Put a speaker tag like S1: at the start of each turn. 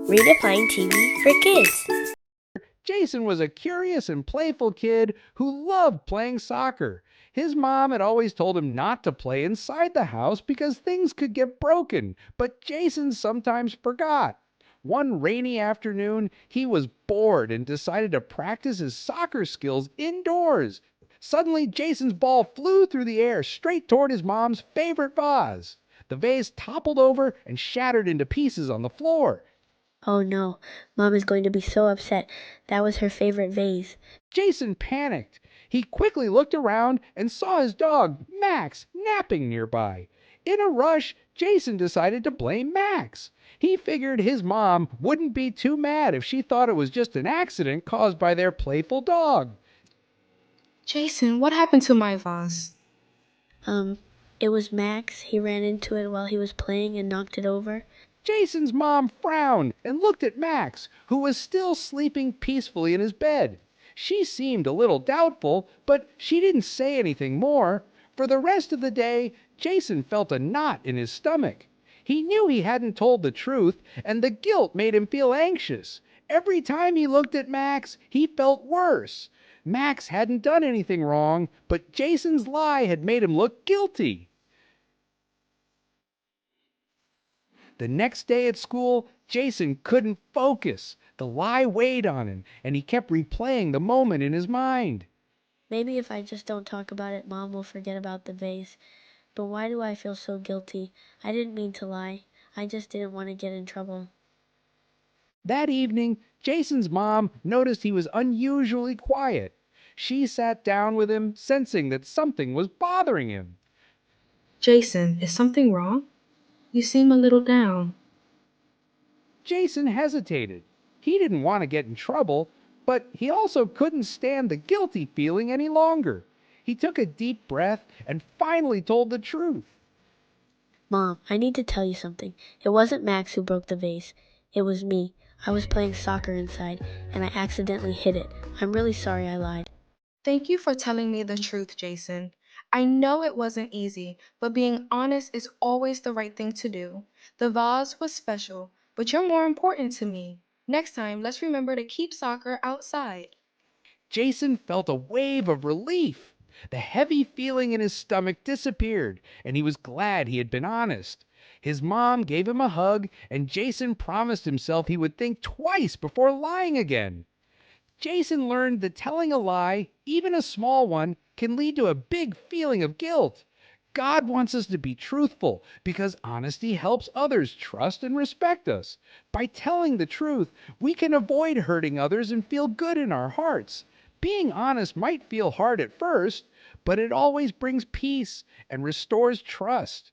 S1: Redefined TV for kids.
S2: Jason was a curious and playful kid who loved playing soccer. His mom had always told him not to play inside the house because things could get broken, but Jason sometimes forgot. One rainy afternoon, he was bored and decided to practice his soccer skills indoors. Suddenly, Jason's ball flew through the air straight toward his mom's favorite vase. The vase toppled over and shattered into pieces on the floor.
S1: Oh no, Mom is going to be so upset. That was her favorite vase.
S2: Jason panicked. He quickly looked around and saw his dog, Max, napping nearby. In a rush, Jason decided to blame Max. He figured his mom wouldn't be too mad if she thought it was just an accident caused by their playful dog.
S3: Jason, what happened to my vase?
S1: Um, it was Max. He ran into it while he was playing and knocked it over.
S2: Jason's mom frowned and looked at Max, who was still sleeping peacefully in his bed. She seemed a little doubtful, but she didn't say anything more. For the rest of the day, Jason felt a knot in his stomach. He knew he hadn't told the truth, and the guilt made him feel anxious. Every time he looked at Max, he felt worse. Max hadn't done anything wrong, but Jason's lie had made him look guilty. The next day at school, Jason couldn't focus. The lie weighed on him, and he kept replaying the moment in his mind.
S1: Maybe if I just don't talk about it, Mom will forget about the vase. But why do I feel so guilty? I didn't mean to lie. I just didn't want to get in trouble.
S2: That evening, Jason's mom noticed he was unusually quiet. She sat down with him, sensing that something was bothering him.
S3: Jason, is something wrong? You seem a little down.
S2: Jason hesitated. He didn't want to get in trouble, but he also couldn't stand the guilty feeling any longer. He took a deep breath and finally told the truth.
S1: Mom, I need to tell you something. It wasn't Max who broke the vase. It was me. I was playing soccer inside, and I accidentally hit it. I'm really sorry I lied.
S3: Thank you for telling me the truth, Jason. I know it wasn't easy, but being honest is always the right thing to do. The vase was special, but you're more important to me. Next time, let's remember to keep soccer outside.
S2: Jason felt a wave of relief. The heavy feeling in his stomach disappeared, and he was glad he had been honest. His mom gave him a hug, and Jason promised himself he would think twice before lying again. Jason learned that telling a lie, even a small one, can lead to a big feeling of guilt. God wants us to be truthful because honesty helps others trust and respect us. By telling the truth, we can avoid hurting others and feel good in our hearts. Being honest might feel hard at first, but it always brings peace and restores trust.